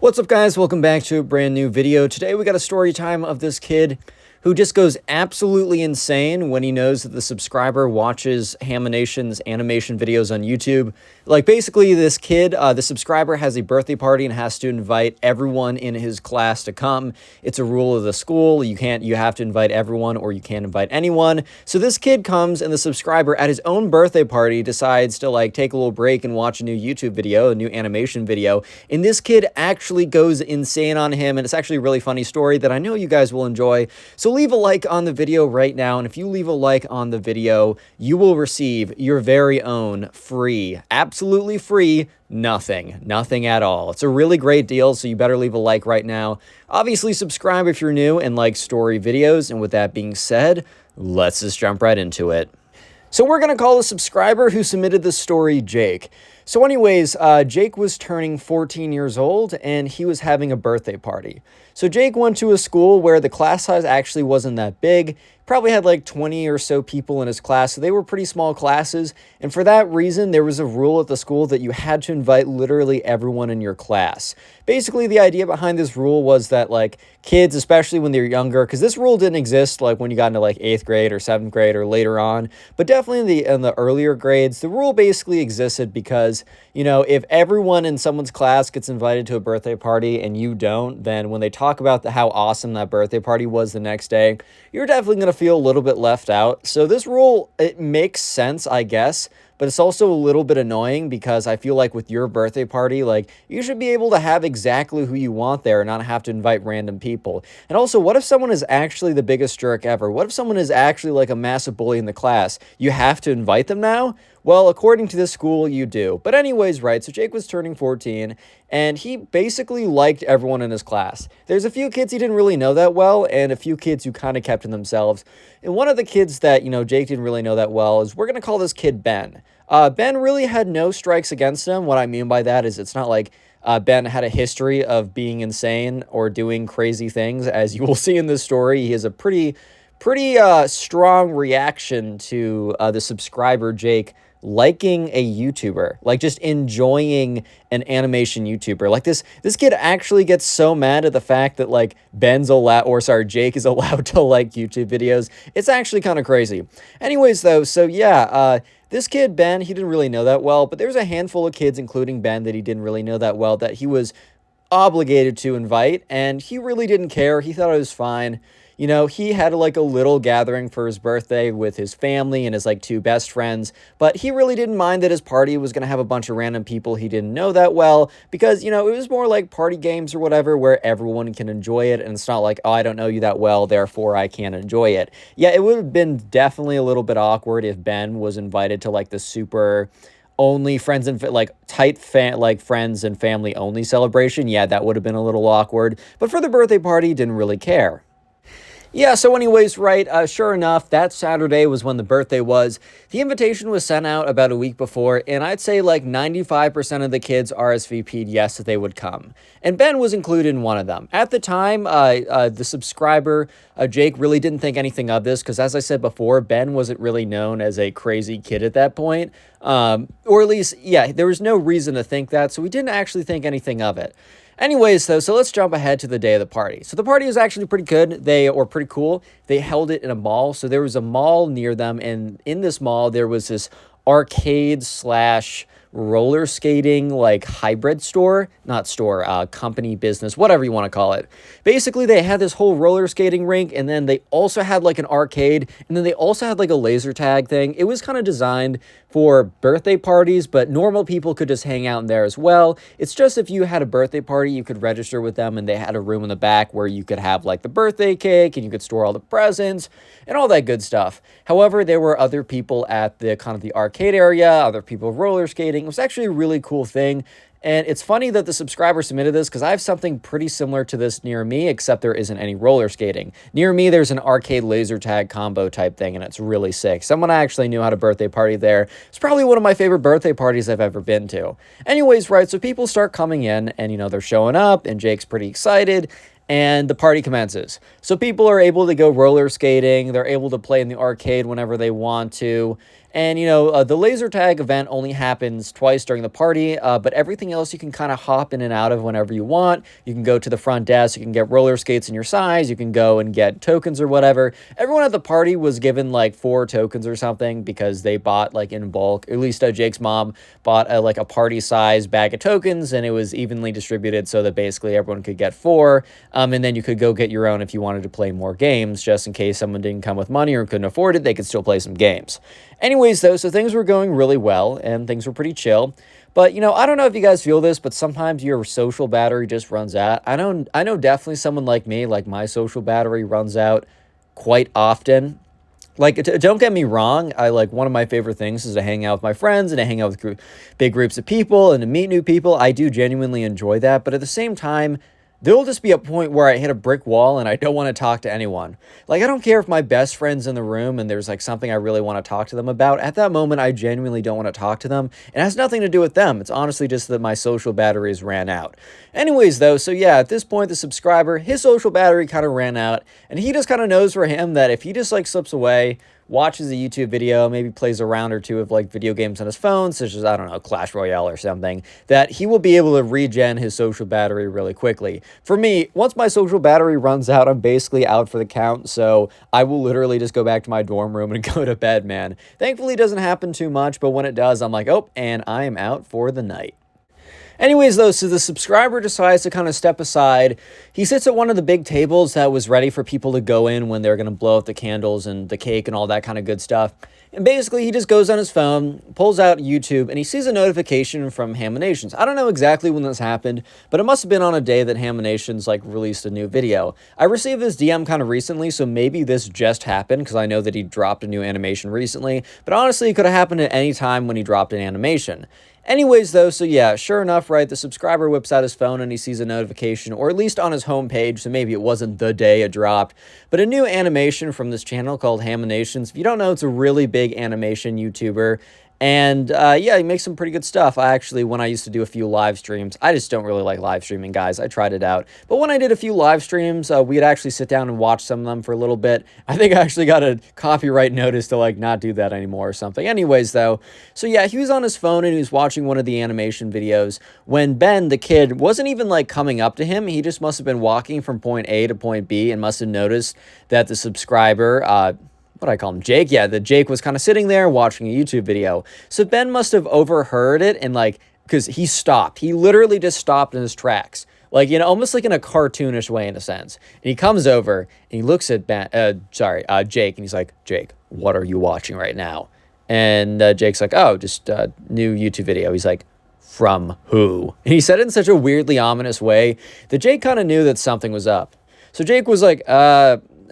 What's up, guys? Welcome back to a brand new video. Today we got a story time of this kid who just goes absolutely insane when he knows that the subscriber watches Haminations animation videos on YouTube. Like, basically, this kid, the subscriber has a birthday party and has to invite everyone in his class to come. It's a rule of the school. You have to invite everyone or you can't invite anyone. So this kid comes and the subscriber at his own birthday party decides to like take a little break and watch a new YouTube video, a new animation video. And this kid actually goes insane on him. And it's actually a really funny story that I know you guys will enjoy. So leave a like on the video right now. And if you leave a like on the video, you will receive your very own free, absolutely free, nothing at all. It's a really great deal, so you better leave a like right now. Obviously, subscribe if you're new and like story videos. And with that being said, let's just jump right into it. So we're going to call a subscriber who submitted the story Jake. So anyways, Jake was turning 14 years old and he was having a birthday party. So Jake went to a school where the class size actually wasn't that big. Probably had like 20 or so people in his class, so they were pretty small classes. And for that reason, there was a rule at the school that you had to invite literally everyone in your class. Basically, the idea behind this rule was that like kids, especially when they're younger, because this rule didn't exist like when you got into like 8th grade or 7th grade or later on, but definitely in the earlier grades, the rule basically existed because, you know, if everyone in someone's class gets invited to a birthday party and you don't, then when they talk about how awesome that birthday party was the next day, you're definitely going to feel a little bit left out. So this rule, it makes sense, I guess, but it's also a little bit annoying because I feel like with your birthday party, like you should be able to have exactly who you want there and not have to invite random people. And also, what if someone is actually the biggest jerk ever? What if someone is actually like a massive bully in the class? You have to invite them now? Well, according to this school, you do. But anyways, right, so Jake was turning 14, and he basically liked everyone in his class. There's a few kids he didn't really know that well, and a few kids who kind of kept to themselves. And one of the kids that, you know, Jake didn't really know that well is, we're going to call this kid Ben. Ben really had no strikes against him. What I mean by that is it's not like Ben had a history of being insane or doing crazy things. As you will see in this story, he has a pretty strong reaction to the subscriber Jake liking a YouTuber, like just enjoying an animation YouTuber. Like this kid actually gets so mad at the fact that like Jake is allowed to like YouTube videos. It's actually kind of crazy. Anyways, though, so yeah, this kid, Ben, he didn't really know that well, but there's a handful of kids, including Ben, that he didn't really know that well, that he was obligated to invite, and he really didn't care. He thought it was fine. You know, he had like a little gathering for his birthday with his family and his like 2 best friends, but he really didn't mind that his party was going to have a bunch of random people he didn't know that well, because, you know, it was more like party games or whatever where everyone can enjoy it, and it's not like, oh, I don't know you that well, therefore I can't enjoy it. Yeah, it would have been definitely a little bit awkward if Ben was invited to like the super only friends and like tight friends and family only celebration. Yeah, that would have been a little awkward, but for the birthday party, didn't really care. Yeah, so anyways, right, sure enough, that Saturday was when the birthday was. The invitation was sent out about a week before, and I'd say like 95% of the kids RSVP'd yes that they would come. And Ben was included in one of them. At the time, the subscriber, Jake, really didn't think anything of this, because as I said before, Ben wasn't really known as a crazy kid at that point. Or at least, yeah, there was no reason to think that, so we didn't actually think anything of it. Anyways, though, so let's jump ahead to the day of the party. So the party was actually pretty good. Pretty cool. They held it in a mall. So there was a mall near them, and in this mall, there was this arcade slash roller skating like hybrid store, not store, company, business, whatever you want to call it. Basically, they had this whole roller skating rink, and then they also had like an arcade, and then they also had like a laser tag thing. It was kind of designed for birthday parties, but normal people could just hang out in there as well. It's just if you had a birthday party, you could register with them, and they had a room in the back where you could have like the birthday cake, and you could store all the presents and all that good stuff. However, there were other people at the kind of the arcade area, other people roller skating. It was actually a really cool thing. And it's funny that the subscriber submitted this because I have something pretty similar to this near me, except there isn't any roller skating. Near me, there's an arcade laser tag combo type thing, and it's really sick. Someone actually knew how to birthday party there. It's probably one of my favorite birthday parties I've ever been to. Anyways, right, so people start coming in, and, you know, they're showing up, and Jake's pretty excited, and the party commences. So people are able to go roller skating. They're able to play in the arcade whenever they want to. And, the laser tag event only happens twice during the party, but everything else you can kind of hop in and out of whenever you want. You can go to the front desk, you can get roller skates in your size, you can go and get tokens or whatever. Everyone at the party was given like 4 tokens or something because they bought like in bulk. At least Jake's mom bought like a party size bag of tokens, and it was evenly distributed so that basically everyone could get 4. And then you could go get your own if you wanted to play more games, just in case someone didn't come with money or couldn't afford it, they could still play some games. Anyways, though, so things were going really well and things were pretty chill. But, I don't know if you guys feel this, but sometimes your social battery just runs out. I know definitely someone like me, like my social battery runs out quite often. Like, don't get me wrong, one of my favorite things is to hang out with my friends and to hang out with big groups of people and to meet new people. I do genuinely enjoy that, but at the same time, there will just be a point where I hit a brick wall and I don't want to talk to anyone. Like, I don't care if my best friend's in the room and there's like something I really want to talk to them about. At that moment, I genuinely don't want to talk to them. It has nothing to do with them. It's honestly just that my social batteries ran out. Anyways, though, so yeah, at this point, the subscriber, his social battery kind of ran out, and he just kind of knows for him that if he just like slips away, watches a YouTube video, maybe plays a round or two of like video games on his phone, such as, I don't know, Clash Royale or something, that he will be able to regen his social battery really quickly. For me, once my social battery runs out, I'm basically out for the count, so I will literally just go back to my dorm room and go to bed, man. Thankfully, it doesn't happen too much, but when it does, I'm like, oh, and I am out for the night. Anyways, though, so the subscriber decides to kind of step aside. He sits at one of the big tables that was ready for people to go in when they're going to blow out the candles and the cake and all that kind of good stuff. And basically, he just goes on his phone, pulls out YouTube, and he sees a notification from Haminations. I don't know exactly when this happened, but it must have been on a day that Haminations, released a new video. I received this DM kind of recently, so maybe this just happened, because I know that he dropped a new animation recently, but honestly, it could have happened at any time when he dropped an animation. Anyways, though, so yeah, sure enough, right, the subscriber whips out his phone and he sees a notification, or at least on his homepage, so maybe it wasn't the day it dropped, but a new animation from this channel called Haminations. If you don't know, it's a really big animation YouTuber, and yeah, he makes some pretty good stuff. When I used to do a few live streams, I just don't really like live streaming, guys. I tried it out. But when I did a few live streams, we'd actually sit down and watch some of them for a little bit. I think I actually got a copyright notice to not do that anymore or something. Anyways, though, so yeah, he was on his phone and he was watching one of the animation videos when Ben, the kid, wasn't even coming up to him. He just must have been walking from point A to point B and must have noticed that the subscriber, what do I call him? Jake? Yeah, the Jake was kind of sitting there watching a YouTube video. So Ben must have overheard it and because he stopped. He literally just stopped in his tracks. Almost like in a cartoonish way in a sense. And he comes over and he looks at Jake, and he's like, Jake, what are you watching right now? And Jake's like, oh, just a new YouTube video. He's like, from who? And he said it in such a weirdly ominous way that Jake kind of knew that something was up. So Jake was like,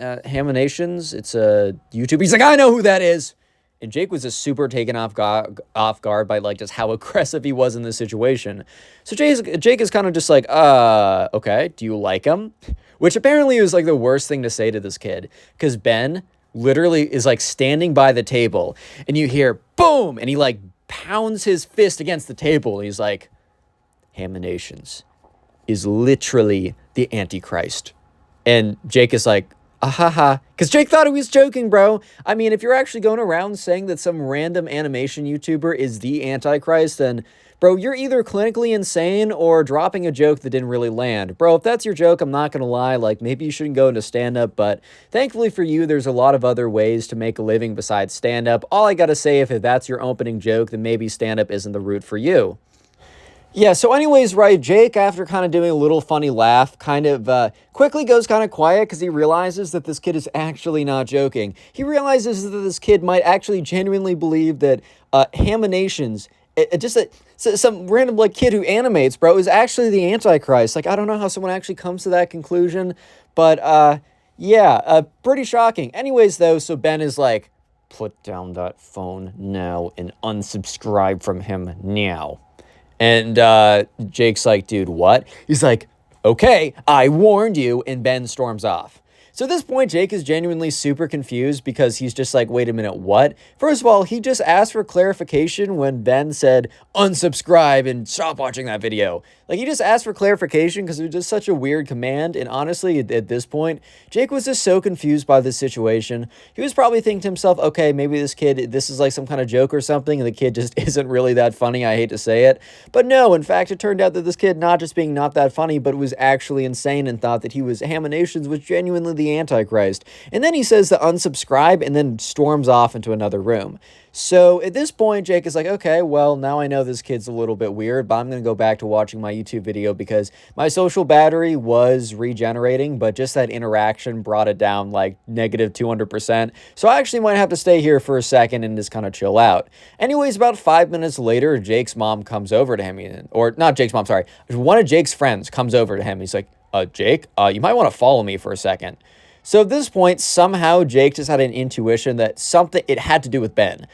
Haminations, it's a YouTube. He's like, I know who that is. And Jake was just super taken off guard by just how aggressive he was in this situation. So Jake is kind of just like, okay, do you like him? Which apparently was the worst thing to say to this kid, because Ben literally is standing by the table and you hear boom, and he pounds his fist against the table. And he's like, Haminations is literally the Antichrist. And Jake is like, ahaha, because Jake thought he was joking, bro. I mean, if you're actually going around saying that some random animation YouTuber is the Antichrist, then, bro, you're either clinically insane or dropping a joke that didn't really land. Bro, if that's your joke, I'm not going to lie, maybe you shouldn't go into stand-up, but thankfully for you, there's a lot of other ways to make a living besides stand-up. All I got to say, if that's your opening joke, then maybe stand-up isn't the route for you. Yeah, so anyways, right, Jake, after kind of doing a little funny laugh, kind of quickly goes kind of quiet because he realizes that this kid is actually not joking. He realizes that this kid might actually genuinely believe that Haminations, some random kid who animates, bro, is actually the Antichrist. I don't know how someone actually comes to that conclusion, but yeah, pretty shocking. Anyways, though, so Ben is like, put down that phone now and unsubscribe from him now. And Jake's like, dude, what? He's like, okay, I warned you, and Ben storms off. So at this point, Jake is genuinely super confused because he's just like, wait a minute, what? First of all, he just asked for clarification when Ben said, unsubscribe and stop watching that video. Like, he just asked for clarification because it was just such a weird command. And honestly, at this point, Jake was just so confused by this situation. He was probably thinking to himself, okay, maybe this is like some kind of joke or something, and the kid just isn't really that funny. I hate to say it. But no, in fact, it turned out that this kid not just being not that funny, but was actually insane and thought that Haminations was genuinely the Antichrist. And then he says to unsubscribe and then storms off into another room. So at this point, Jake is like, okay, well, now I know this kid's a little bit weird, but I'm going to go back to watching my YouTube video because my social battery was regenerating, but just that interaction brought it down like negative 200%. So I actually might have to stay here for a second and just kind of chill out. Anyways, about 5 minutes later, Jake's mom comes over to him, or not Jake's mom, sorry. One of Jake's friends comes over to him. He's like, Jake, you might want to follow me for a second. So at this point, somehow Jake just had an intuition that it had to do with Ben.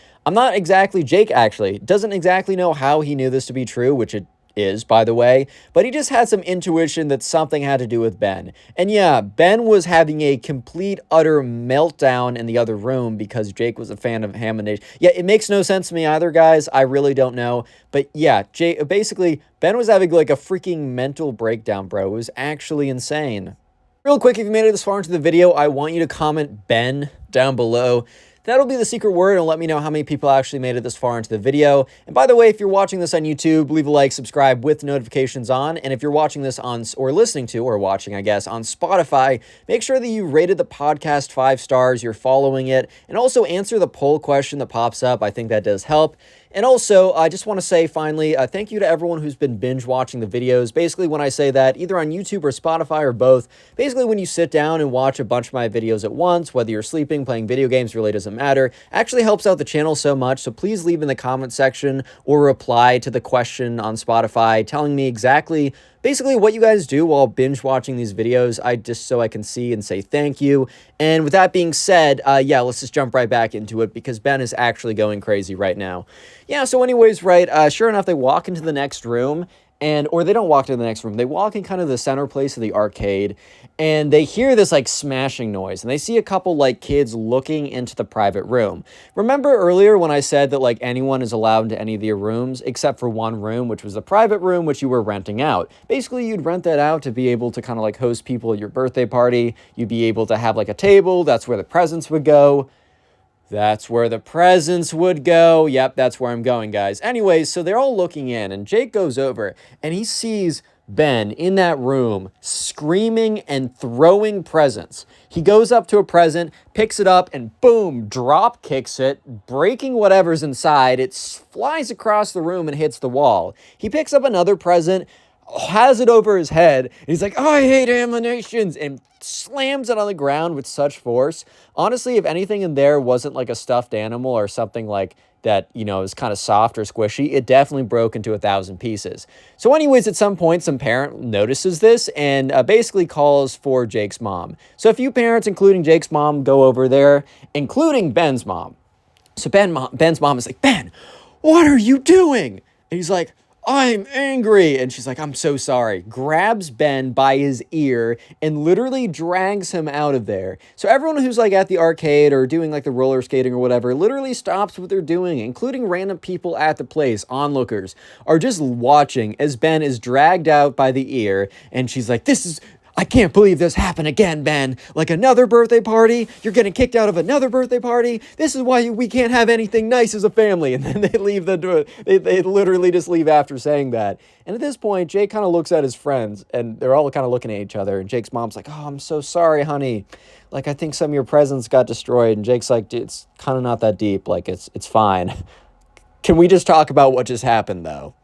Jake actually doesn't exactly know how he knew this to be true, which it is, by the way, but he just had some intuition that something had to do with Ben. And yeah, Ben was having a complete, utter meltdown in the other room because Jake was a fan of Haminations. Yeah, it makes no sense to me either, guys. I really don't know. But yeah, basically, Ben was having like a freaking mental breakdown, bro. It was actually insane. Real quick, if you made it this far into the video, I want you to comment Ben down below. That'll be the secret word, and let me know how many people actually made it this far into the video. And by the way, if you're watching this on YouTube, leave a like, subscribe with notifications on. And if you're watching this or watching, I guess, on Spotify, make sure that you rated the podcast 5 stars, you're following it, and also answer the poll question that pops up. I think that does help. And also, I just want to say, finally, thank you to everyone who's been binge watching the videos. Basically, when I say that, either on YouTube or Spotify or both, basically when you sit down and watch a bunch of my videos at once, whether you're sleeping, playing video games, really doesn't matter, actually helps out the channel so much. So please leave in the comment section or reply to the question on Spotify telling me exactly basically what you guys do while binge watching these videos, so I can see and say thank you. And with that being said, yeah, let's just jump right back into it because Ben is actually going crazy right now. Yeah, so anyways, right, sure enough, they walk into the next room, or they don't walk to the next room. They walk in kind of the center place of the arcade, and they hear this like smashing noise, and they see a couple like kids looking into the private room. Remember earlier when I said that like anyone is allowed into any of your rooms except for one room, which was the private room, which you were renting out. Basically, you'd rent that out to be able to kind of like host people at your birthday party. You'd be able to have like a table. That's where the presents would go. That's where the presents would go. Yep, that's where I'm going, guys. Anyways, so they're all looking in, and Jake goes over, and he sees Ben in that room screaming and throwing presents. He goes up to a present, picks it up, and boom, drop kicks it, breaking whatever's inside. It flies across the room and hits the wall. He picks up another present, has it over his head, and he's like, I hate Haminations, and slams it on the ground with such force. Honestly, if anything in there wasn't like a stuffed animal or something like that, you know, is kind of soft or squishy, it definitely broke into 1,000 pieces. So anyways, at some point, some parent notices this and basically calls for Jake's mom. So a few parents, including Jake's mom, go over there, including Ben's mom. So Ben's mom is like, Ben, what are you doing? And he's like, I'm angry. And she's like, I'm so sorry. Grabs Ben by his ear and literally drags him out of there. So everyone who's like at the arcade or doing like the roller skating or whatever literally stops what they're doing, including random people at the place, onlookers, are just watching as Ben is dragged out by the ear. And she's like, I can't believe this happened again, Ben. Like another birthday party? You're getting kicked out of another birthday party? This is why we can't have anything nice as a family. And then they leave the door. They literally just leave after saying that. And at this point, Jake kind of looks at his friends, and they're all kind of looking at each other. And Jake's mom's like, oh, I'm so sorry, honey. Like, I think some of your presents got destroyed. And Jake's like, it's kind of not that deep. Like, it's fine. Can we just talk about what just happened, though?